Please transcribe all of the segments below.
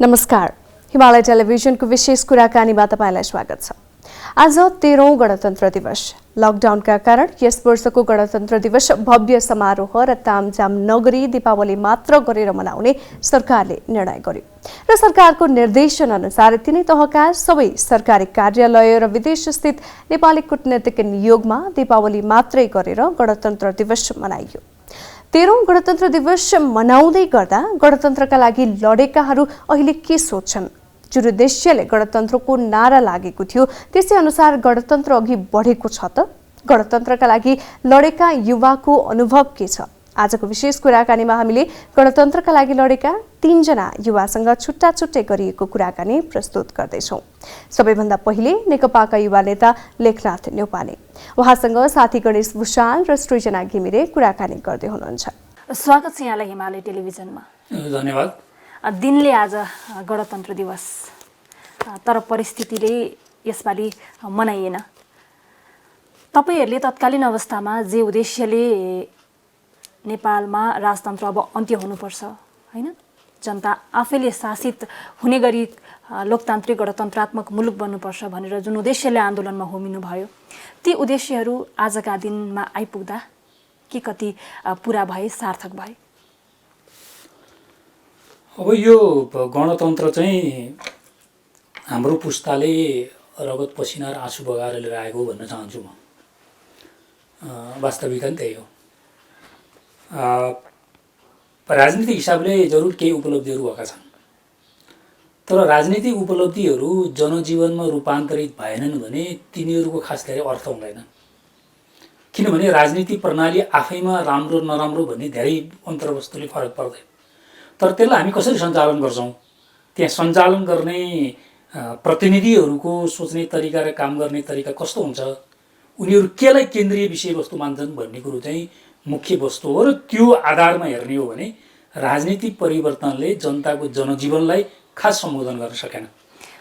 नमस्कार, हिमालय टेलिभिजनको विशेष कुराकानीमा तपाईलाई स्वागत छ। आज 13औं गणतन्त्र दिवस। लकडाउनका कारण यस वर्षको गणतन्त्र दिवस भव्य समारोह र तामझाम नगरी दीपावली मात्र गरेर मनाउने सरकारले निर्णय गर्यो र सरकारको निर्देशन अनुसार तिनै तहका सबै सरकारी कार्यालय र विदेशस्थित नेपाली कूटनीतिक नियोगमा दीपावली मात्रै गरेर गणतन्त्र दिवस मनाइयो। 13औं गणतन्त्र दिवस मनाउँदै गर्दा गणतन्त्रका लागि लडेकाहरू अहिले के सोच्छन्? जुन उद्देश्यले गणतन्त्रको नारा लागेको थियो त्यसै अनुसार गणतन्त्र अघि बढेको छ त? गणतन्त्रका लागि लडेका युवाको अनुभव के छ? आजको विशेष कुराकानीमा हामीले गणतन्त्रका लागि लडेका 3 जना युवासँग छुट्टा छुट्टै गरिएको कुराकानी प्रस्तुत गर्दैछौँ। सबैभन्दा पहिले नेकपाका युवा नेता लेखनाथ न्यौपाने, उहाँसँग साथी गणेश भूषाल र सृजना घिमिरे कुराकानी गर्दै हुनुहुन्छ। स्वागत छ यहाँलाई हिमालय टेलिभिजनमा। धन्यवाद। दिनले आज गणतन्त्र दिवस, तर परिस्थितिले यसपालि मनाइएन। तपाईहरूले तत्कालीन अवस्थामा जे उद्देश्यले नेपालमा राजतन्त्र अब अन्त्य हुनुपर्छ, हैन, जनता आफैले शासित हुने गरी लोकतान्त्रिक गणतन्त्रात्मक मुलुक बन्नुपर्छ भनेर जुन उद्देश्यले आन्दोलनमा होमिनु भयो, ती उद्देश्यहरू आजका दिनमा आइपुग्दा के कति पूरा भए, सार्थक भए? अब यो गणतन्त्र चाहिँ हाम्रो पुस्ताले रगत पसिना र आँसु बगाएर लिएर आएको भन्न चाहन्छु म। वास्तविकता त्यही हो। राजनीतिक हिसाबले जरुर केही उपलब्धिहरू भएका छन्, तर राजनीतिक उपलब्धिहरू जनजीवनमा रूपान्तरित भएनन् भने तिनीहरूको खास धेरै अर्थ हुँदैन। किनभने राजनीतिक प्रणाली आफैमा राम्रो नराम्रो भन्ने धेरै अन्तर्वस्तुले फरक पर्दैन, तर त्यसलाई हामी कसरी सञ्चालन गर्छौँ, त्यहाँ सञ्चालन गर्ने प्रतिनिधिहरूको सोच्ने तरिका र काम गर्ने तरिका कस्तो हुन्छ, उनीहरू केलाई केन्द्रीय विषयवस्तु मान्छन् भन्ने कुरो चाहिँ मुख्य वस्तु हो। र त्यो आधारमा हेर्ने हो भने राजनीतिक परिवर्तनले जनताको जनजीवनलाई खास सम्बोधन गर्न सकेन।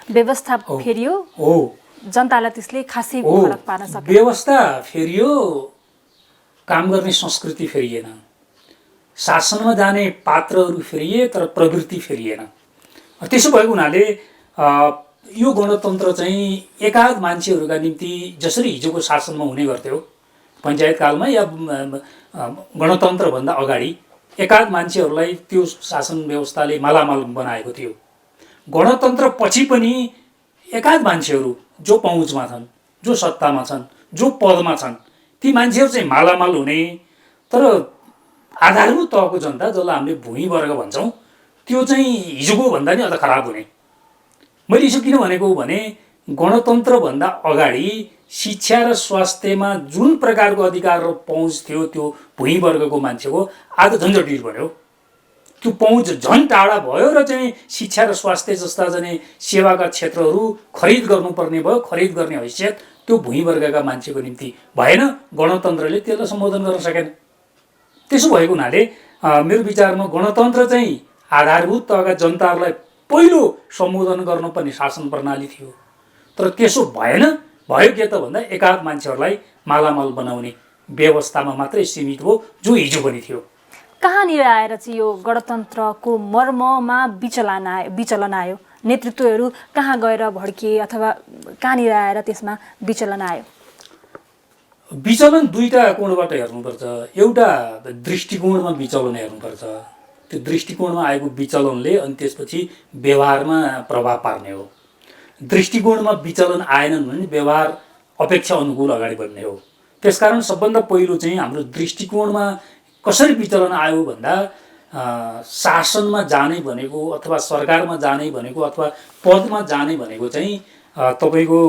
व्यवस्था फेरियो हो, जनतालाई त्यसले खासै फरक पार्न सकेन। व्यवस्था फेरियो, काम गर्ने संस्कृति फेरिएन। शासनमा जाने पात्रहरू फेरिए तर प्रवृत्ति फेरिएन। त्यसो भएको हुनाले यो गणतन्त्र चाहिँ एकाध मान्छेहरूका निम्ति जसरी हिजोको शासनमा हुने गर्थ्यो, पञ्चायत कालमा या गणतन्त्रभन्दा अगाडि एकाध मान्छेहरूलाई त्यो शासन व्यवस्थाले मालामाल बनाएको थियो, गणतन्त्र पछि पनि एकाध मान्छेहरू जो पहुँचमा छन्, जो सत्तामा छन्, जो पदमा छन्, ती मान्छेहरू चाहिँ मालामाल हुने, तर आधारभूत तहको जनता जसलाई हामीले भूमिवर्ग भन्छौँ त्यो चाहिँ हिजोको भन्दा नि अझ खराब हुने। मैले यसो किन भनेको भने गणतन्त्रभन्दा अगाडि शिक्षा र स्वास्थ्यमा जुन प्रकारको अधिकार र पहुँच थियो त्यो भूमिवर्गको मान्छेको आज झन् जटिल बन्यो। त्यो पहुँच झन् टाढा भयो र चाहिँ शिक्षा र स्वास्थ्य जस्ता चाहिँ सेवाका क्षेत्रहरू खरिद गर्नुपर्ने भयो। खरिद गर्ने हैसियत त्यो भूमिवर्गका मान्छेको निम्ति भएन, गणतन्त्रले त्यसलाई सम्बोधन गर्न सकेन। त्यसो भएको हुनाले मेरो विचारमा गणतन्त्र चाहिँ आधारभूत तहका जनताहरूलाई पहिलो सम्बोधन गर्नुपर्ने शासन प्रणाली थियो, तर त्यसो भएन। भयो के त भन्दा एकाध मान्छेहरूलाई मालामाल बनाउने व्यवस्थामा मात्रै सीमित हो, जो हिजो पनि थियो। कहाँनिर आएर चाहिँ यो गणतन्त्रको मर्ममा विचलन आयो? नेतृत्वहरू कहाँ गएर भड्किए अथवा कहाँनिर आएर त्यसमा विचलन आयो? विचलन दुईटा कोणबाट हेर्नुपर्छ। एउटा दृष्टिकोणमा विचलन हेर्नुपर्छ। त्यो दृष्टिकोणमा आएको विचलनले अनि त्यसपछि व्यवहारमा प्रभाव पार्ने हो। दृष्टिकोणमा विचलन आएनन् भने व्यवहार अपेक्षा अनुकूल अगाडि बढ्ने हो। त्यसकारण सबभन्दा पहिलो चाहिँ हाम्रो दृष्टिकोणमा कसरी विचलन आयो भन्दा शासनमा जाने भनेको अथवा सरकारमा जाने भनेको अथवा पदमा जाने भनेको चाहिँ तपाईँको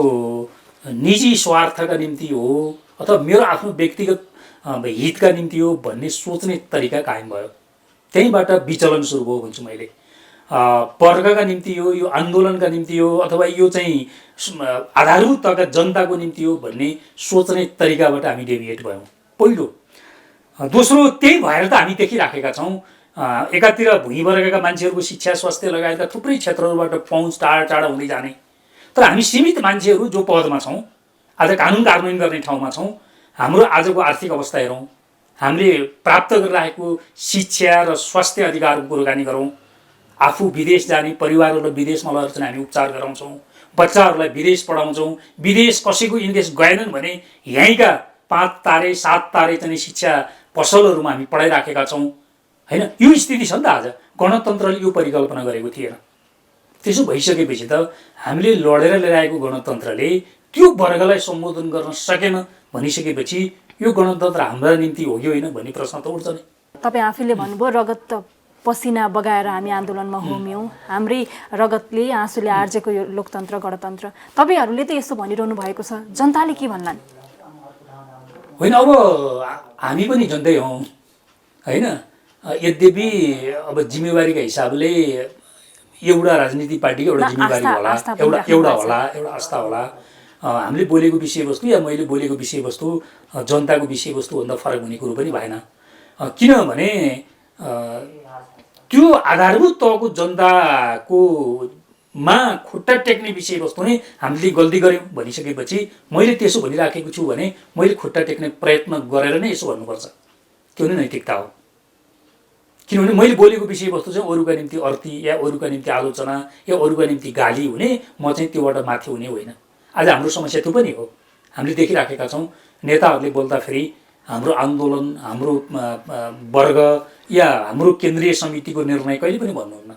निजी स्वार्थका निम्ति हो अथवा मेरो आफ्नो व्यक्तिगत हितका निम्ति हो भन्ने सोच्ने तरिका कायम भयो। त्यहीँबाट विचलन सुरु भयो भन्छु मैले। वर्गका निम्ति हो, यो आन्दोलनका निम्ति हो अथवा यो चाहिँ आधारभूत तहका जनताको निम्ति हो भन्ने सोच्ने तरिकाबाट हामी डेभिएट भयौँ पहिलो। दोस्रो, त्यही भएर त हामी देखिराखेका छौँ एकातिर भूमिवर्गका मान्छेहरूको शिक्षा स्वास्थ्य लगायतका थुप्रै क्षेत्रहरूबाट पहुँच टाढा टाढा हुँदै जाने, तर हामी सीमित मान्छेहरू जो पदमा छौँ, आज कानुन कार्यान्वयन गर्ने ठाउँमा छौँ। हाम्रो आजको आर्थिक अवस्था हेरौँ, हामीले प्राप्त गरिरहेको शिक्षा र स्वास्थ्य अधिकारको कुराकानी गरौँ, आफू विदेश जाने परिवारहरूलाई विदेशमा लगेर चाहिँ हामी उपचार गराउँछौँ, बच्चाहरूलाई विदेश पढाउँछौँ। विदेश कसैको विदेश गएनन् भने यहीँका 5 तारे 7 तारे चाहिँ शिक्षा पसलहरूमा हामी पढाइराखेका छौँ होइन। यो स्थिति छ नि त आज। गणतन्त्रले यो परिकल्पना गरेको थिएन। त्यसो भइसकेपछि त हामीले लडेर लिएर आएको गणतन्त्रले त्यो वर्गलाई सम्बोधन गर्न सकेन भनिसकेपछि यो गणतन्त्र हाम्रा निम्ति हो कि होइन भन्ने प्रश्न त उठ्छ नै। तपाईँ आफैले भन्नुभयो रगत पसिना बगाएर हामी आन्दोलनमा होम्यौँ, हाम्रै रगतले आँसुले आर्जेको यो लोकतन्त्र गणतन्त्र। तपाईँहरूले त यस्तो भनिरहनु भएको छ, जनताले के भन्लान्? होइन, अब हामी पनि जनतै हौँ होइन। यद्यपि अब जिम्मेवारीका हिसाबले एउटा राजनीतिक पार्टीको एउटा जिम्मेवारी होला, एउटा आस्था होला। हामीले बोलेको विषयवस्तु या मैले बोलेको विषयवस्तु जनताको विषयवस्तुभन्दा फरक हुने कुरो पनि भएन। किनभने त्यो आधारभूत तहको जनताको मा खुट्टा टेक्ने विषयवस्तु नै हामीले गल्ती गऱ्यौँ भनिसकेपछि मैले त्यसो भनिराखेको छु भने मैले खुट्टा टेक्ने प्रयत्न गरेर नै यसो भन्नुपर्छ। त्यो नै नैतिकता हो। किनभने मैले बोलेको विषयवस्तु चाहिँ अरूका निम्ति अर्थी या अरूका निम्ति आलोचना या अरूका निम्ति गाली हुने, म चाहिँ त्योबाट माथि हुने होइन। आज हाम्रो समस्या त्यो पनि हो। हामीले देखिराखेका छौँ नेताहरूले बोल्दाखेरि हाम्रो आन्दोलन, हाम्रो वर्ग या हाम्रो केन्द्रीय समितिको निर्णय कहिले पनि भन्नुहुन्न।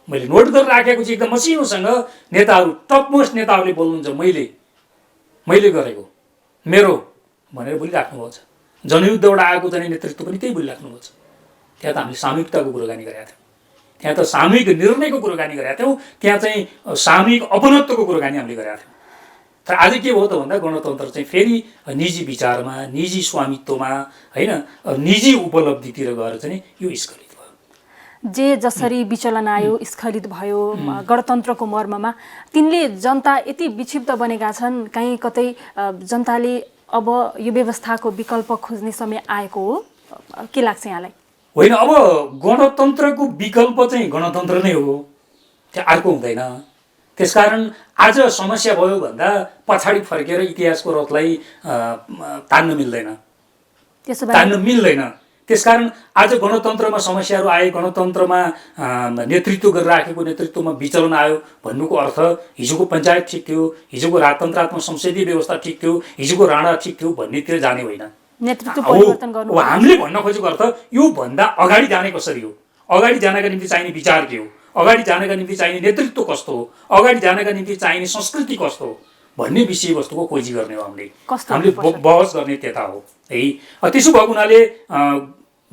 मैले नोट गरेर राखेको चाहिँ एकदम मसिनोसँग नेताहरू, टपमोस्ट नेताहरूले बोल्नुहुन्छ मैले गरेको मेरो भनेर बोलिराख्नुभएको छ। जनयुद्धबाट आएको चाहिँ नेतृत्व पनि त्यही बोलिराख्नुभएको छ। त्यहाँ त हामीले सामूहिकताको कुराकानी गरेका थियौँ, त्यहाँ त सामूहिक निर्णयको कुराकानी गरेका थियौँ, त्यहाँ चाहिँ सामूहिक अपनत्वको कुराकानी हामीले गरेका थियौँ। तर आज के भयो त भन्दा गणतन्त्र चाहिँ फेरि निजी विचारमा, निजी स्वामित्वमा होइन, निजी उपलब्धितिर गएर चाहिँ यो स्खलित भयो। जे जसरी विचलन आयो, स्खलित भयो गणतन्त्रको मर्ममा, तिनले जनता यति विक्षिप्त बनेका छन्। कहीँ कतै जनताले अब यो व्यवस्थाको विकल्प खोज्ने समय आएको हो, के लाग्छ यहाँलाई? होइन, अब गणतन्त्रको विकल्प चाहिँ गणतन्त्र नै हो, त्यो अर्को हुँदैन। त्यसकारण आज समस्या भयो भन्दा पछाडि फर्केर इतिहासको रथलाई तान्न मिल्दैन। त्यसकारण आज गणतन्त्रमा समस्याहरू आए, गणतन्त्रमा नेतृत्व गरिराखेको नेतृत्वमा विचलन आयो भन्नुको अर्थ हिजोको पञ्चायत ठिक थियो, हिजोको राजतन्त्रात्मक संसदीय व्यवस्था ठिक थियो, हिजोको राणा ठिक थियो भन्नेतिर जाने होइन। नेतृत्व परिवर्तन गर्नु हामीले भन्न खोजेको अर्थ यो भन्दा अगाडि जाने कसरी हो, अगाडि जानका निम्ति चाहिने विचार के हो, अगाडि जानका निम्ति चाहिने नेतृत्व कस्तो हो, अगाडि जानका निम्ति चाहिने संस्कृति कस्तो हो भन्ने विषयवस्तुको खोजी गर्ने हो। हामीले बहस गर्ने त्यता हो है। त्यसो भएको हुनाले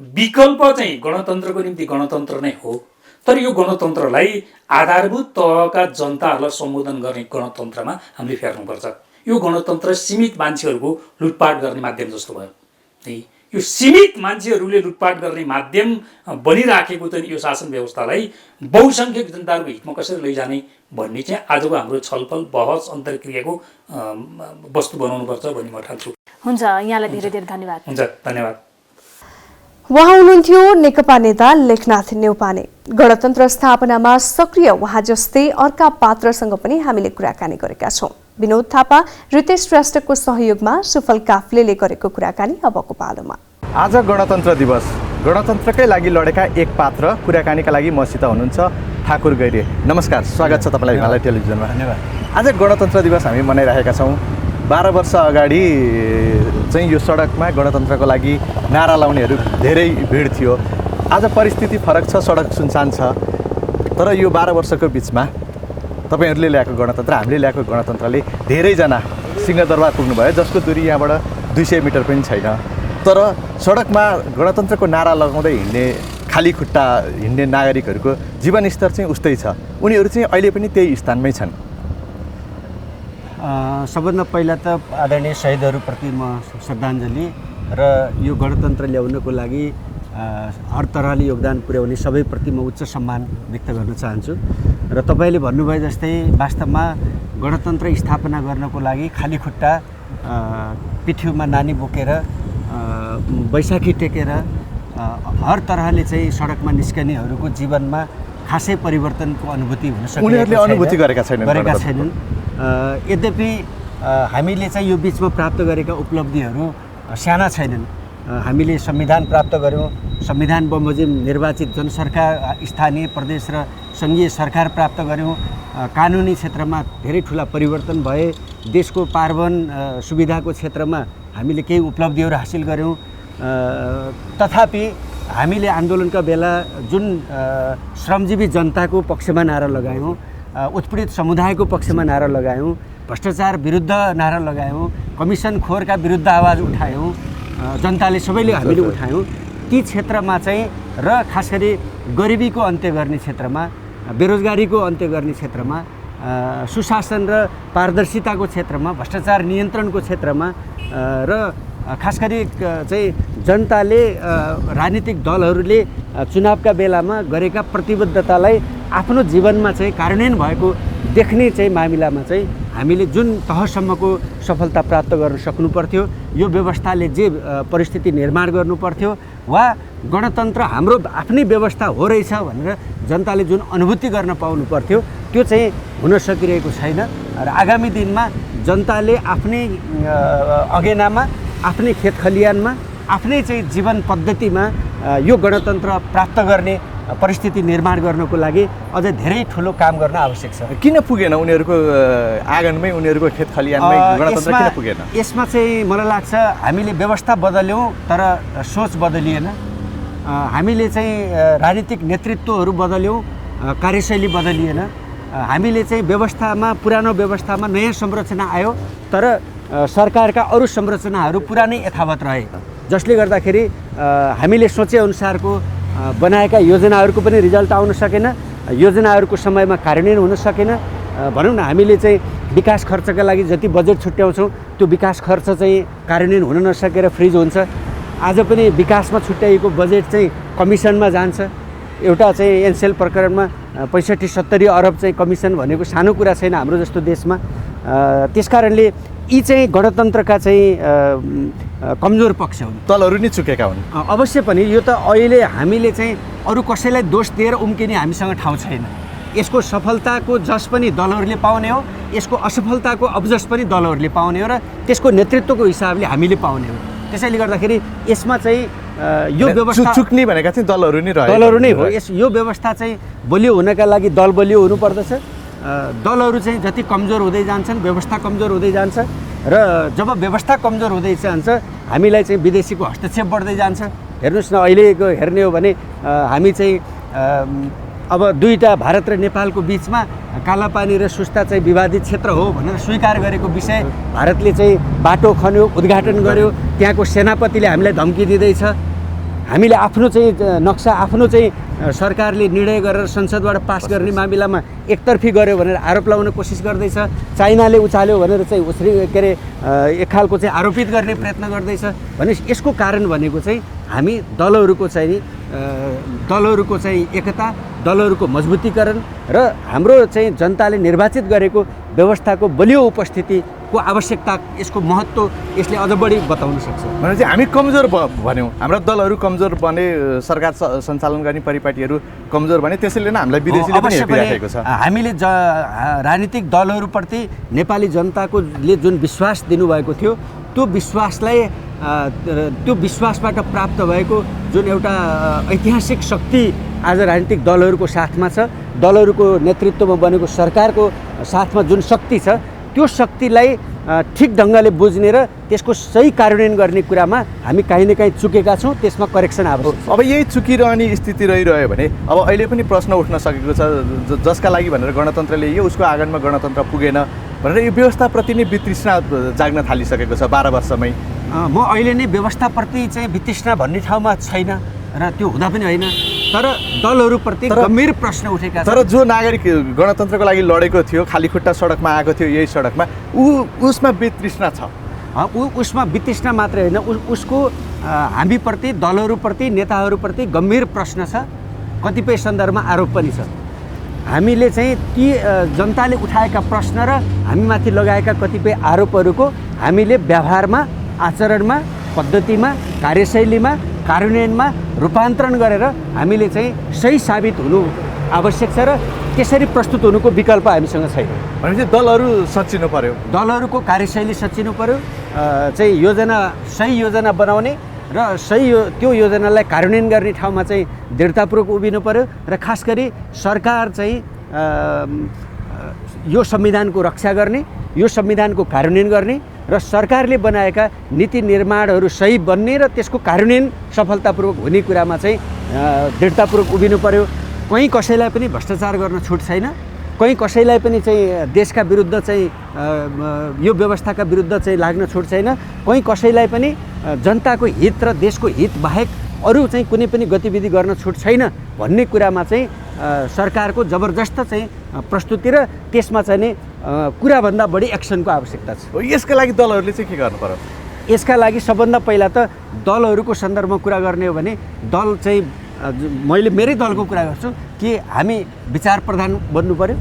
विकल्प चाहिँ गणतन्त्रको निम्ति गणतन्त्र नै हो। तर यो गणतन्त्रलाई आधारभूत तहका जनताहरूलाई सम्बोधन गर्ने गणतन्त्रमा हामीले फेर्नुपर्छ। यो गणतन्त्र सीमित मान्छेहरूको लुटपाट गर्ने माध्यम जस्तो भयो है। यो सीमित मान्छेहरूले लुटपाट गर्ने माध्यम बनिराखेको चाहिँ यो शासन व्यवस्थालाई बहुसङ्ख्यक जनताहरूको हितमा कसरी लैजाने भन्ने चाहिँ आजको हाम्रो छलफल, बहस, अन्तर्क्रियाको वस्तु बनाउनुपर्छ भन्ने म ठान्छु। हुन्छ, यहाँलाई धेरै धेरै धन्यवाद। हुन्छ, धन्यवाद। उहाँ हुनुहुन्थ्यो नेकपा नेता लेखनाथ न्यौपाने। गणतन्त्र स्थापनामा सक्रिय उहाँ जस्तै अर्का पात्रसँग पनि हामीले कुराकानी गरेका छौँ। विनोद थापा, रितेश श्रेष्ठको सहयोगमा सुफल काफ्लेले गरेको कुराकानी अबको पालोमा। आज गणतन्त्र दिवस, गणतन्त्रकै लागि लडेका एक पात्र कुराकानीका लागि मसित हुनुहुन्छ ठाकुर गैरे। नमस्कार, स्वागत छ तपाईँलाई हिमालय टेलिभिजनमा। धन्यवाद। आज गणतन्त्र दिवस हामी मनाइरहेका छौँ। 12 वर्ष अगाडि चाहिँ यो सडकमा गणतन्त्रको लागि नारा लाउनेहरू धेरै भिड थियो। आज परिस्थिति फरक छ, सडक सुनसान छ। तर यो 12 वर्षको बिचमा तपाईहरूले ल्याएको गणतन्त्र, हामीले ल्याएको गणतन्त्रले धेरैजना सिंहदरबार पुग्नुभयो, जसको दूरी यहाँबाट 200 मिटर पनि छैन। तर सडकमा गणतन्त्रको नारा लगाउँदै हिँड्ने, खाली खुट्टा हिँड्ने नागरिकहरूको जीवनस्तर चाहिँ उस्तै छ। उनीहरू चाहिँ अहिले पनि त्यही स्थानमै छन्। सबभन्दा पहिला त आदरणीय शहीदहरूप्रति म श्रद्धाञ्जली र यो गणतन्त्र ल्याउनको लागि हर तरहले योगदान पुर्याउने सबैप्रति म उच्च सम्मान व्यक्त गर्न चाहन्छु। र तपाईँले भन्नुभयो जस्तै वास्तवमा गणतन्त्र स्थापना गर्नको लागि खाली खुट्टा पिठ्युमा नानी बोकेर बैशाखी टेकेर हर तरहले चाहिँ सडकमा निस्कनेहरूको जीवनमा खासै परिवर्तनको अनुभूति हुन सकेको छैन, उनीहरूले अनुभूति गरेका छैनन्। यद्यपि हामीले चाहिँ यो बिचमा प्राप्त गरेका उपलब्धिहरू साना छैनन्। हामीले संविधान प्राप्त गऱ्यौँ, संविधान बमोजिम निर्वाचित जनसरकार स्थानीय प्रदेश र सङ्घीय सरकार प्राप्त गऱ्यौँ। कानुनी क्षेत्रमा धेरै ठुला परिवर्तन भए। देशको पार्वन सुविधाको क्षेत्रमा हामीले केही उपलब्धिहरू हासिल गऱ्यौँ। तथापि हामीले आन्दोलनका बेला जुन श्रमजीवी जनताको पक्षमा नारा लगायौँ, उत्पीडित समुदायको पक्षमा नारा लगायौँ, भ्रष्टाचार विरुद्ध नारा लगायौँ, कमिसन खोरका विरुद्ध आवाज उठायौँ, जनताले सबैले हामीले उठायौँ। ती क्षेत्रमा चाहिँ र खास गरी गरिबीको अन्त्य गर्ने क्षेत्रमा, बेरोजगारीको अन्त्य गर्ने क्षेत्रमा, सुशासन र पारदर्शिताको क्षेत्रमा, भ्रष्टाचार नियन्त्रणको क्षेत्रमा र खास गरी चाहिँ जनताले राजनीतिक दलहरूले चुनावका बेलामा गरेका प्रतिबद्धतालाई आफ्नो जीवनमा चाहिँ कार्यान्वयन भएको देख्ने चाहिँ मामिलामा चाहिँ हामीले जुन तहसम्मको सफलता प्राप्त गर्न सक्नु पर्थ्यो, यो व्यवस्थाले जे परिस्थिति निर्माण गर्नु पर्थ्यो वा गणतन्त्र हाम्रो आफ्नै व्यवस्था हो रहेछ भनेर जनताले जुन अनुभूति गर्न पाउनु पर्थ्यो, त्यो चाहिँ हुन सकिरहेको छैन। र आगामी दिनमा जनताले आफ्नै अगेनामा, आफ्नै खेत खलियानमा, आफ्नै चाहिँ जीवन पद्धतिमा यो गणतन्त्र प्राप्त गर्ने परिस्थिति निर्माण गर्नको लागि अझ धेरै ठुलो काम गर्न आवश्यक छ। किन पुगेन उनीहरूको आँगनमै, उनीहरूको खेत खलियानमै गणतन्त्र किन पुगेन? यसमा चाहिँ मलाई लाग्छ हामीले व्यवस्था बदल्यौँ तर सोच बदलिएन। हामीले चाहिँ राजनीतिक नेतृत्वहरू बदल्यौँ, कार्यशैली बदलिएन। हामीले चाहिँ व्यवस्थामा, पुरानो व्यवस्थामा नयाँ संरचना आयो तर सरकारका अरू संरचनाहरू पुरानै यथावत रहे, जसले गर्दाखेरि हामीले सोचेअनुसारको बनाएका योजनाहरूको पनि रिजल्ट आउन सकेन, योजनाहरूको समयमा कार्यान्वयन हुन सकेन। भनौँ न, हामीले चाहिँ विकास खर्चका लागि जति बजेट छुट्याउँछौँ त्यो विकास खर्च चाहिँ कार्यान्वयन हुन नसकेर फ्रिज हुन्छ। आज पनि विकासमा छुट्याइएको बजेट चाहिँ कमिसनमा जान्छ। एउटा चाहिँ एनसेल प्रकरणमा 65-70 अरब चाहिँ कमिसन भनेको सानो कुरा छैन हाम्रो जस्तो देशमा। त्यसकारणले यी चाहिँ गणतन्त्रका चाहिँ कमजोर पक्ष हुन्, दलहरू नै चुकेका हुन्। अवश्य पनि यो त अहिले हामीले चाहिँ अरू कसैलाई दोष दिएर उम्किने हामीसँग ठाउँ छैन। यसको सफलताको जस पनि दलहरूले पाउने हो, यसको असफलताको अबजस पनि दलहरूले पाउने हो र त्यसको नेतृत्वको हिसाबले हामीले पाउने हो। त्यसैले गर्दाखेरि यसमा चाहिँ यो व्यवस्था चुक्ने भनेका चाहिँ दलहरू नै रहे, दलहरू नै हो। यो व्यवस्था चाहिँ बलियो हुनका लागि दल बलियो हुनुपर्दछ। दलहरू चाहिँ जति कमजोर हुँदै जान्छन्, व्यवस्था कमजोर हुँदै जान्छ र जब व्यवस्था कमजोर हुँदै जान्छ हामीलाई चाहिँ विदेशीको हस्तक्षेप बढ्दै जान्छ। हेर्नुहोस् न, अहिलेको हेर्ने हो भने हामी चाहिँ अब दुईटा भारत र नेपालको बिचमा कालापानी र सुस्ता चाहिँ विवादित क्षेत्र हो भनेर स्वीकार गरेको विषय भारतले चाहिँ बाटो खन्यो, उद्घाटन गर्यो, त्यहाँको सेनापतिले हामीलाई धम्की दिँदैछ। हामीले आफ्नो चाहिँ नक्सा, आफ्नो चाहिँ सरकारले निर्णय गरेर संसदबाट पास गर्ने मामिलामा एकतर्फी गर्यो भनेर आरोप लगाउन कोसिस गर्दैछ। चाइनाले उचाल्यो भनेर चाहिँ उसरी के अरे एक खालको चाहिँ आरोपित गर्ने प्रयत्न गर्दैछ भने यसको कारण भनेको चाहिँ हामी दलहरूको चाहिँ एकता, दलहरूको मजबुतीकरण र हाम्रो चाहिँ जनताले निर्वाचित गरेको व्यवस्थाको बलियो उपस्थितिको आवश्यकता, यसको महत्त्व यसले अझ बढी बताउन सक्छ। भने चाहिँ हामी कमजोर भन्यौँ, हाम्रा दलहरू कमजोर बने, सरकार सञ्चालन गर्ने परिपाटीहरू कमजोर भने त्यसैले नै हामीलाई विदेशीले पनि हेपिराखेको छ। हामीले राजनीतिक दलहरूप्रति नेपाली जनताकोले जुन विश्वास दिनुभएको थियो त्यो विश्वासबाट प्राप्त भएको जुन एउटा ऐतिहासिक शक्ति आज राजनीतिक दलहरूको साथमा छ, दलहरूको नेतृत्वमा बनेको सरकारको साथमा जुन शक्ति छ, त्यो शक्तिलाई ठिक ढङ्गले बुझ्ने र त्यसको सही कार्यान्वयन गर्ने कुरामा हामी काहीँ न काहीँ चुकेका छौँ। त्यसमा करेक्सन आवश्यक छ। अब यही चुकिरहने स्थिति रहिरह्यो भने अब अहिले पनि प्रश्न उठ्न सकेको छ, जसका लागि भनेर गणतन्त्रले यो उसको आँगनमा गणतन्त्र पुगेन भनेर यो व्यवस्थाप्रति नै वितृष्णा जाग्न थालिसकेको छ 12 वर्षमै। म अहिले नै व्यवस्थाप्रति चाहिँ वितृष्णा भन्ने ठाउँमा छैन र त्यो हुँदा पनि होइन, तर दलहरूप्रति गम्भीर प्रश्न उठेका छन्। तर जो नागरिक गणतन्त्रको लागि लडेको थियो, खाली खुट्टा सडकमा आएको थियो, यही सडकमा उसमा वितृष्णा छ। उसमा वितृष्णा मात्रै होइन, उसको हामीप्रति, दलहरूप्रति, नेताहरूप्रति गम्भीर प्रश्न छ। कतिपय सन्दर्भमा आरोप पनि छ। हामीले चाहिँ ती जनताले उठाएका प्रश्न र हामीमाथि लगाएका कतिपय आरोपहरूको हामीले व्यवहारमा, आचरणमा, पद्धतिमा, कार्यशैलीमा, कार्यान्वयनमा रूपान्तरण गरेर हामीले चाहिँ सही साबित हुनु आवश्यक छ र त्यसरी प्रस्तुत हुनुको विकल्प हामीसँग छैन। भनेपछि दलहरू सच्चिनु पर्यो, दलहरूको कार्यशैली सच्चिनु पर्यो, चाहिँ योजना, सही योजना बनाउने र सही त्यो योजनालाई कार्यान्वयन गर्ने ठाउँमा चाहिँ दृढतापूर्वक उभिनु पर्यो र खास गरी सरकार चाहिँ यो संविधानको रक्षा गर्ने, यो संविधानको कार्यान्वयन गर्ने र सरकारले बनाएका नीति निर्माणहरू सही बन्ने र त्यसको कार्यान्वयन सफलतापूर्वक हुने कुरामा चाहिँ दृढतापूर्वक उभिनु पर्यो। कहीँ कसैलाई पनि भ्रष्टाचार गर्न छुट छैन, कहीँ कसैलाई पनि चाहिँ देशका विरुद्ध चाहिँ यो व्यवस्थाका विरुद्ध चाहिँ लाग्न छुट छैन, कहीँ कसैलाई पनि जनताको हित र देशको हित बाहेक अरू चाहिँ कुनै पनि गतिविधि गर्न छुट छैन भन्ने कुरामा चाहिँ सरकारको जबरजस्त चाहिँ प्रस्तुति र त्यसमा चाहिँ नि कुराभन्दा बढी एक्सनको आवश्यकता छ। यसका लागि दलहरूले चाहिँ के गर्नु पर्यो? यसका लागि सबभन्दा पहिला त दलहरूको सन्दर्भमा कुरा गर्ने हो भने दल चाहिँ मैले मेरै दलको कुरा गर्छु कि हामी विचार प्रधान बन्नु पर्यो,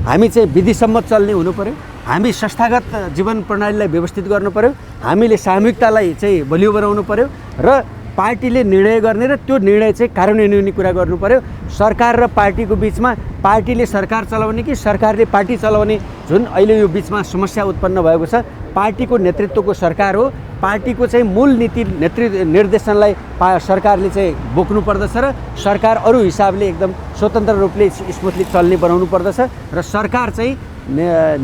हामी चाहिँ विधिसम्मत चल्ने हुनु पर्यो, हामी संस्थागत जीवन प्रणालीलाई व्यवस्थित गर्नु पर्यो, हामीले सामूहिकतालाई चाहिँ बलियो बनाउनु पर्यो र पार्टीले निर्णय गर्ने र त्यो निर्णय चाहिँ कार्यान्वयन हुने कुरा गर्नु पर्यो। सरकार र पार्टीको बिचमा पार्टीले सरकार चलाउने कि सरकारले पार्टी चलाउने जुन अहिले यो बिचमा समस्या उत्पन्न भएको छ, पार्टीको नेतृत्वको सरकार हो, पार्टीको चाहिँ मूल नीति निर्देशनलाई सरकारले चाहिँ बोक्नु पर्दछ र सरकार अरू हिसाबले एकदम स्वतन्त्र रूपले स्मुथली चल्ने बनाउनु पर्दछ र सरकार चाहिँ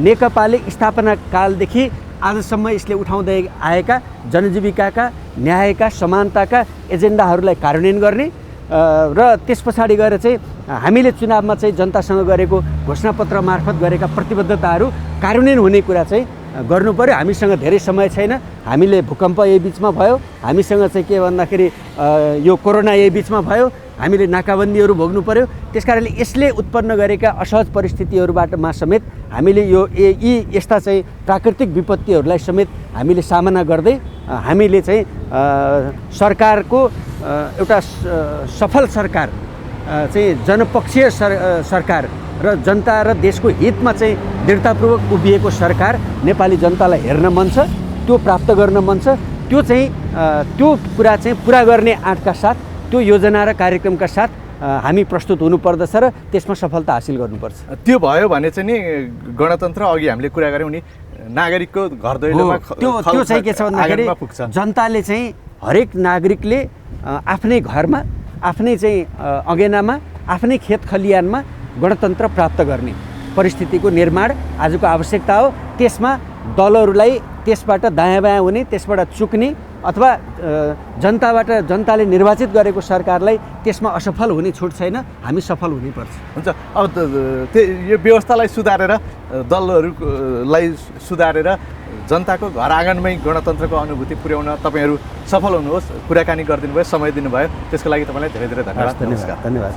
नेकपाले स्थापना कालदेखि आजसम्म यसले उठाउँदै आएका जनजीविकाका, न्यायका, समानताका एजेन्डाहरूलाई कार्यान्वयन गर्ने र त्यस पछाडि गएर चाहिँ हामीले चुनावमा चाहिँ जनतासँग गरेको घोषणापत्र मार्फत गरेका प्रतिबद्धताहरू कार्यान्वयन हुने कुरा चाहिँ गर्नु पर्यो। हामीसँग धेरै समय छैन, हामीले भूकम्प यही बिचमा भयो, हामीसँग चाहिँ के भन्दाखेरि यो कोरोना यही बिचमा भयो, हामीले नाकाबन्दीहरू भोग्नु पर्यो। त्यसकारणले यसले उत्पन्न गरेका असहज परिस्थितिहरूबाट समेत हामीले यो यी यस्ता चाहिँ प्राकृतिक विपत्तिहरूलाई समेत हामीले सामना गर्दै हामीले चाहिँ सरकारको एउटा सफल सरकार चाहिँ जनपक्षीय सरकार र जनता र देशको हितमा चाहिँ दृढतापूर्वक उभिएको सरकार नेपाली जनतालाई हेर्न मन छ, त्यो प्राप्त गर्न मन छ, त्यो चाहिँ त्यो कुरा चाहिँ पुरा गर्ने आँटका साथ, त्यो योजना र कार्यक्रमका साथ हामी प्रस्तुत हुनुपर्दछ र त्यसमा सफलता हासिल गर्नुपर्छ। त्यो भयो भने चाहिँ नि गणतन्त्र अघि हामीले कुरा गऱ्यौँ नि नागरिकको घर दैलोमा त्यो चाहिँ के छ भन्दाखेरि जनताले चाहिँ हरेक नागरिकले आफ्नै घरमा, आफ्नै चाहिँ अगेनामा, आफ्नै खेत खलियानमा गणतन्त्र प्राप्त गर्ने परिस्थितिको निर्माण आजको आवश्यकता हो। त्यसमा दलहरूलाई त्यसबाट दायाँ बायाँ हुने, त्यसबाट चुक्ने अथवा जनताले निर्वाचित गरेको सरकारलाई त्यसमा असफल हुने छुट छैन, हामी सफल हुनैपर्छ। हुन्छ, अब यो व्यवस्थालाई सुधारेर दलहरूलाई सुधारेर जनताको घर आँगनमै गणतन्त्रको अनुभूति पुर्याउन तपाईँहरू सफल हुनुहोस्। कुराकानी गरिदिनु भयो, समय दिनुभयो, त्यसको लागि तपाईँलाई धेरै धेरै धन्यवाद। धन्यवाद।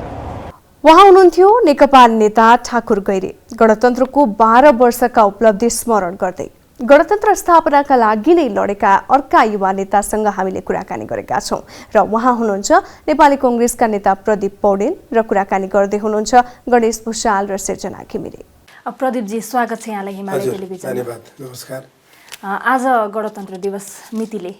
उहाँ हुनुहुन्थ्यो नेकपा नेता ठाकुर गैरे। गणतन्त्रको 12 वर्षका उपलब्धि स्मरण गर्दै गणतन्त्र स्थापनाका लागि नै लडेका अर्का युवा नेतासँग हामीले कुराकानी गरेका छौं र उहाँ हुनुहुन्छ नेपाली कांग्रेसका नेता प्रदीप पौडेल र कुराकानी गर्दै हुनुहुन्छ गणेश भुषाल र सिर्जना घिमिरे। प्रदीपजी, स्वागत छ यहाँलाई हिमालय टेलिभिजन। धन्यवाद, नमस्कार। आज गणतन्त्र दिवस मितिले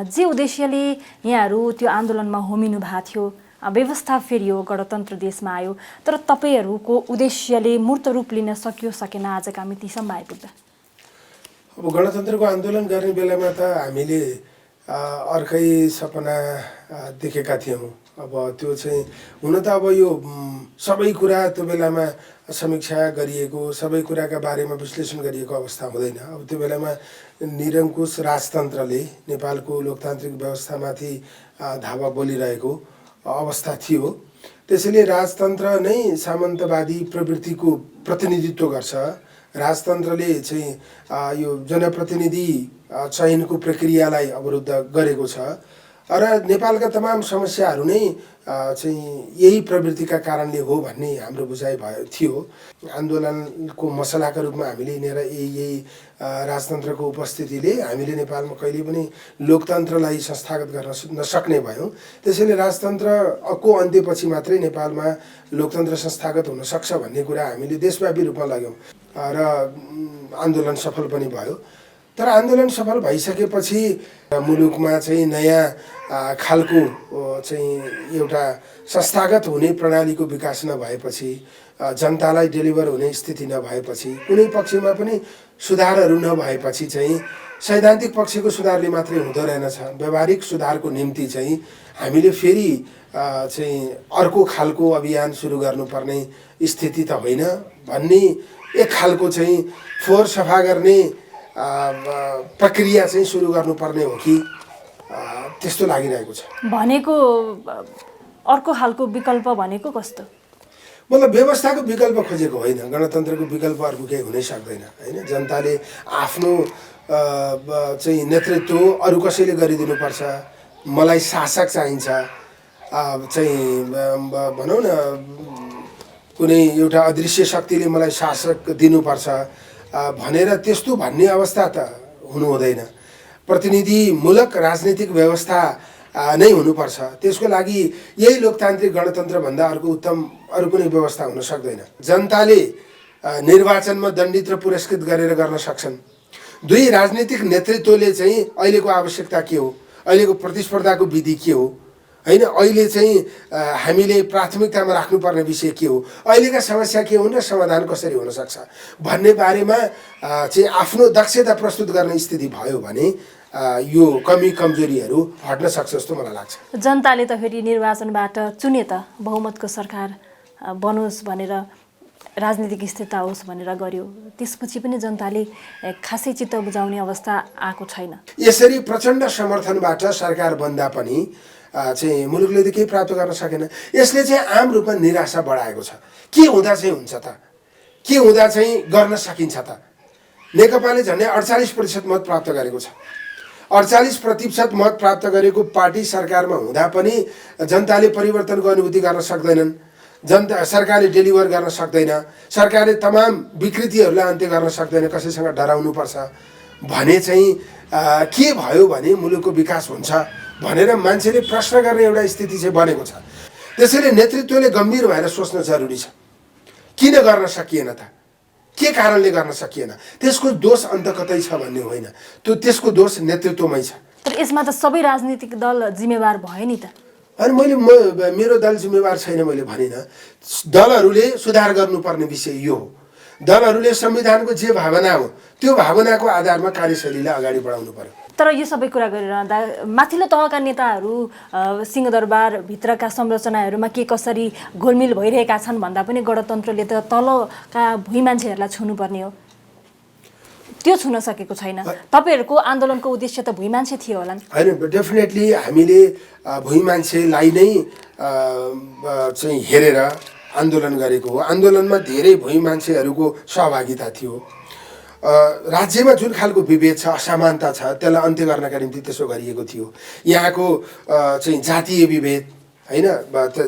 जे उद्देश्यले यहाँहरू त्यो आन्दोलनमा होमिनु भएको थियो, व्यवस्था फेरियो, गणतन्त्र देशमा आयो, तर तपाईहरूको उद्देश्यले मूर्त रूप लिन सकियो सकेन आजका मितिसम्म आइपुग्दा? अब गणतन्त्रको आन्दोलन गर्ने बेलामा त हामीले अर्कै सपना देखेका थियौँ। अब त्यो चाहिँ हुन त अब यो सबै कुरा त्यो बेलामा समीक्षा गरिएको, सबै कुराका बारेमा विश्लेषण गरिएको अवस्था हुँदैन। अब त्यो बेलामा निरङ्कुश राजतन्त्रले नेपालको लोकतान्त्रिक व्यवस्थामाथि धावा बोलिरहेको अवस्था थियो। त्यसैले राजतन्त्र नै सामन्तवादी प्रवृत्तिको प्रतिनिधित्व गर्छ। राजतन्त्रले चाहिँ यो जनप्रतिनिधि चयनको प्रक्रियालाई अवरुद्ध गरेको छ र नेपालका तमाम समस्याहरू नै चाहिँ यही प्रवृत्तिका कारणले हो भन्ने हाम्रो बुझाइ थियो। आन्दोलनको मसलाका रूपमा हामीले लिएर यही राजतन्त्रको उपस्थितिले हामीले नेपालमा कहिले पनि लोकतन्त्रलाई संस्थागत गर्न नसक्ने भयौँ। त्यसैले राजतन्त्रको अन्त्यपछि मात्रै नेपालमा लोकतन्त्र संस्थागत हुन सक्छ भन्ने कुरा हामीले देशव्यापी रूपमा लाग्यौँ र आन्दोलन सफल पनि भयो। तर आन्दोलन सफल भइसकेपछि मुलुकमा चाहिँ नयाँ खालको चाहिँ एउटा संस्थागत हुने प्रणालीको विकास नभएपछि, जनतालाई डेलिभर हुने स्थिति नभएपछि, कुनै पक्षमा पनि सुधारहरू नभएपछि चाहिँ सैद्धान्तिक पक्षको सुधारले मात्रै हुँदो रहेनछ। व्यवहारिक सुधारको निम्ति चाहिँ हामीले फेरि चाहिँ अर्को खालको अभियान सुरु गर्नुपर्ने स्थिति त होइन भन्ने एक खालको चाहिँ फोहोर सफा गर्ने प्रक्रिया चाहिँ सुरु गर्नुपर्ने हो कि त्यस्तो लागिरहेको छ। भनेको अर्को खालको विकल्प भनेको कस्तो? मतलब व्यवस्थाको विकल्प खोजेको होइन, गणतन्त्रको विकल्प अर्को केही हुनै सक्दैन होइन। जनताले आफ्नो चाहिँ नेतृत्व अरू कसैले गरिदिनुपर्छ, मलाई शासक चाहिन्छ चाहिँ भनौँ न कुनै एउटा अदृश्य शक्तिले मलाई शासक दिनुपर्छ भनेर त्यस्तो भन्ने अवस्था त हुनु हुँदैन। प्रतिनिधिमूलक राजनीतिक व्यवस्था नै हुनुपर्छ। त्यसको लागि यही लोकतान्त्रिक गणतन्त्रभन्दा अर्को उत्तम अरू कुनै व्यवस्था हुन सक्दैन। जनताले निर्वाचनमा दण्डित र पुरस्कृत गरेर गर्न सक्छन्। दुई राजनीतिक नेतृत्वले चाहिँ अहिलेको आवश्यकता के हो, अहिलेको प्रतिस्पर्धाको विधि के हो होइन, अहिले चाहिँ हामीले प्राथमिकतामा राख्नुपर्ने विषय के हो, अहिलेका समस्या के हुन् र समाधान कसरी हुन सक्छ भन्ने बारेमा चाहिँ आफ्नो दक्षता प्रस्तुत गर्ने स्थिति भयो भने यो कमी कमजोरीहरू हट्न सक्छ जस्तो मलाई लाग्छ। जनताले त फेरि निर्वाचनबाट चुने त बहुमतको सरकार बनोस् भनेर, राजनीतिक स्थिरता होस् भनेर गर्यो, त्यसपछि पनि जनताले खासै चित्त बुझाउने अवस्था आएको छैन। यसरी प्रचण्ड समर्थनबाट सरकार बन्दा पनि चाहिँ मुलुकले त केही प्राप्त गर्न सकेन। यसले चाहिँ आम रूपमा निराशा बढाएको छ। के हुँदा चाहिँ हुन्छ त, के हुँदा चाहिँ गर्न सकिन्छ त। नेकपाले झन्डै 48% मत प्राप्त गरेको छ। 48% मत प्राप्त गरेको पार्टी सरकारमा हुँदा पनि जनताले परिवर्तनको अनुभूति गर्न सक्दैनन्, सरकारले डेलिभर गर्न सक्दैन, सरकारले तमाम विकृतिहरूलाई अन्त्य गर्न सक्दैन, कसैसँग डराउनुपर्छ भने चाहिँ के भयो भने मुलुकको विकास हुन्छ भनेर मान्छेले प्रश्न गर्ने एउटा स्थिति चाहिँ बनेको छ। त्यसैले नेतृत्वले गम्भीर भएर सोच्न जरुरी छ। किन गर्न सकिएन त, के कारणले गर्न सकिएन, त्यसको दोष अन्त कतै छ भन्ने होइन, त्यसको दोष नेतृत्वमै छ। तर यसमा त सबै राजनीतिक दल जिम्मेवार भयो नि त। अनि मेरो दल जिम्मेवार छैन मैले भनिनँ। दलहरूले सुधार गर्नुपर्ने विषय यो हो। दलहरूले संविधानको जे भावना हो त्यो भावनाको आधारमा कार्यशैलीलाई अगाडि बढाउनु पर्यो। तर यो सबै कुरा गरिरहँदा माथिल्लो तहका नेताहरू सिंहदरबारभित्रका संरचनाहरूमा के कसरी घोलमिल भइरहेका छन् भन्दा पनि गणतन्त्रले त तलका भुइँ मान्छेहरूलाई छुनुपर्ने हो, त्यो छुन सकेको छैन। तपाईँहरूको आन्दोलनको उद्देश्य त भुइँ मान्छे थियो होला नि? होइन, डेफिनेटली हामीले भुइँ मान्छेलाई नै चाहिँ हेरेर आन्दोलन गरेको हो। आन्दोलनमा धेरै भुइँ मान्छेहरूको सहभागिता थियो। राज्यमा जुन खालको विभेद छ, असमानता छ, त्यसलाई अन्त्य गर्नका निम्ति त्यसो गरिएको थियो। यहाँको चाहिँ जातीय विभेद होइन,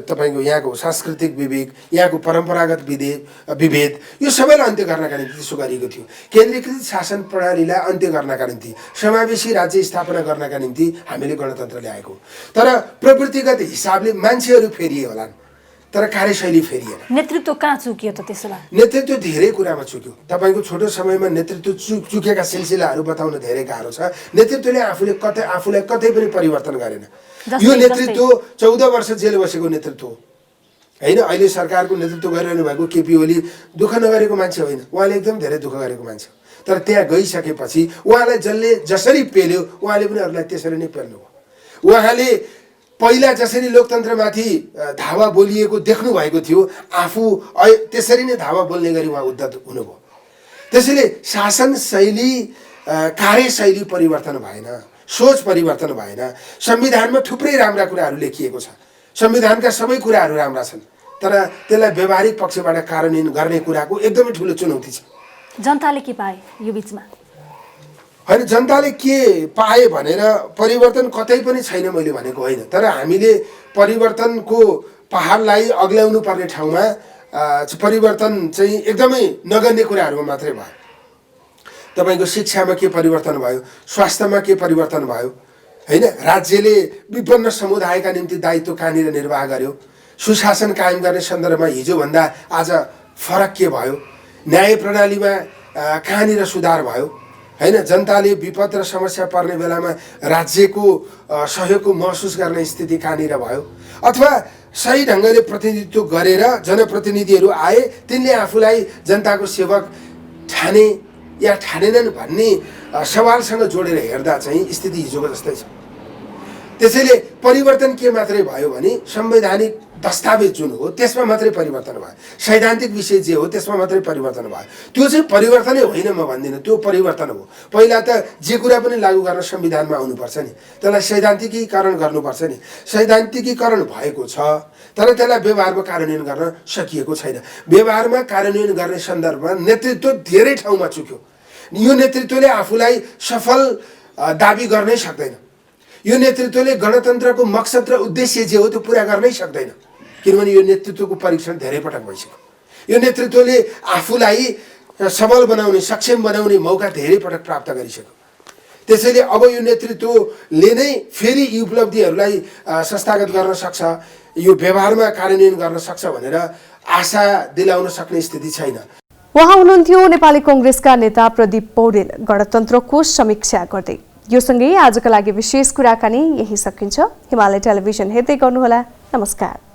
तपाईँको यहाँको सांस्कृतिक विवेक, यहाँको परम्परागत विभेद, यो सबैलाई अन्त्य गर्नका निम्ति त्यसो गरिएको थियो। केन्द्रीकृत शासन प्रणालीलाई अन्त्य गर्नका निम्ति, समावेशी राज्य स्थापना गर्नका निम्ति हामीले गणतन्त्र ल्याएको। तर प्रवृत्तिगत हिसाबले मान्छेहरू फेरिए होलान्, तर कार्यशैली फेरिएन। नेतृत्व कहाँ चुक्यो त त्यसो भए? नेतृत्व धेरै कुरामा चुक्यो। तपाईँको छोटो समयमा नेतृत्व चुकेका सिलसिलाहरू बताउन धेरै गाह्रो छ। नेतृत्वले आफूलाई कतै पनि परिवर्तन गरेन। यो नेतृत्व 14 वर्ष जेल बसेको नेतृत्व हो होइन। अहिले सरकारको नेतृत्व गरिरहनु भएको केपी ओली दुःख नगरेको मान्छे होइन, उहाँले एकदम धेरै दुःख गरेको मान्छे हो। तर त्यहाँ गइसकेपछि उहाँलाई जसले जसरी पेल्यो उहाँले पनि अरूलाई त्यसरी नै पेल्नु हो। उहाँले पहिला जसरी लोकतन्त्रमाथि धावा बोलिएको देख्नु भएको थियो, आफू त्यसरी नै धावा बोल्ने गरी उहाँ उद्धत हुनुभयो। त्यसैले शासन शैली, कार्यशैली परिवर्तन भएन, सोच परिवर्तन भएन। संविधानमा थुप्रै राम्रा कुराहरू लेखिएको छ, संविधानका सबै कुराहरू राम्रा छन्, तर त्यसलाई व्यवहारिक पक्षबाट कार्यान्वयन गर्ने कुराको एकदमै ठुलो चुनौती छ। जनताले के पाए यो बिचमा? होइन, जनताले के पाए भनेर परिवर्तन कतै पनि छैन मैले भनेको होइन, तर हामीले परिवर्तनको पहाडलाई अग्ल्याउनु पर्ने ठाउँमा परिवर्तन चाहिँ एकदमै नगर्ने कुराहरूमा मात्रै भयो। तपाईँको शिक्षामा के परिवर्तन भयो, स्वास्थ्यमा के परिवर्तन भयो होइन, राज्यले विपन्न समुदायका निम्ति दायित्व कहाँनिर निर्वाह गर्यो, सुशासन कायम गर्ने सन्दर्भमा हिजोभन्दा आज फरक के भयो, न्याय प्रणालीमा कहाँनिर सुधार भयो होइन, जनताले विपद र समस्या पर्ने बेलामा राज्यको सहयोगको महसुस गर्ने स्थिति कहाँनिर भयो, अथवा सही ढङ्गले प्रतिनिधित्व गरेर जनप्रतिनिधिहरू आए तिनले आफूलाई जनताको सेवक ठाने या ठानेनन् भन्ने सवालसँग जोडेर हेर्दा चाहिँ स्थिति हिजोको जस्तै छ। त्यसैले परिवर्तन के मात्रै भयो भने संवैधानिक दस्तावेज जुन हो त्यसमा मात्रै परिवर्तन भयो, सैद्धान्तिक विषय जे हो त्यसमा मात्रै परिवर्तन भयो। त्यो चाहिँ परिवर्तनै होइन म भन्दिनँ, त्यो परिवर्तन हो। पहिला त जे कुरा पनि लागू गर्न संविधानमा आउनुपर्छ नि, त्यसलाई सैद्धान्तिकीकरण गर्नुपर्छ नि। सैद्धान्तिकीकरण भएको छ तर त्यसलाई व्यवहारमा कार्यान्वयन गर्न सकिएको छैन। व्यवहारमा कार्यान्वयन गर्ने सन्दर्भमा नेतृत्व धेरै ठाउँमा चुक्यो। यो नेतृत्वले आफूलाई सफल दाबी गर्नै सक्दैन। यो नेतृत्वले गणतन्त्रको मकसद र उद्देश्य जे हो त्यो पुरा गर्नै सक्दैन, किनभने यो नेतृत्वको परीक्षण धेरै पटक भइसक्यो। यो नेतृत्वले आफूलाई सबल बनाउने, सक्षम बनाउने मौका धेरै पटक प्राप्त गरिसक्यो। त्यसैले अब यो नेतृत्वले नै फेरि यी उपलब्धिहरूलाई संस्थागत गर्न सक्छ, यो व्यवहारमा कार्यान्वयन गर्न सक्छ भनेर आशा दिलाउन सक्ने स्थिति छैन। उहाँ हुनुहुन्थ्यो नेपाली कांग्रेसका नेता प्रदीप पौडेल गणतन्त्रको समीक्षा गर्दै। यो सँगै आजका लागि विशेष कुराकानी यही सकिन्छ। हिमालय टेलिभिजन हेर्दै गर्नुहोला। नमस्कार।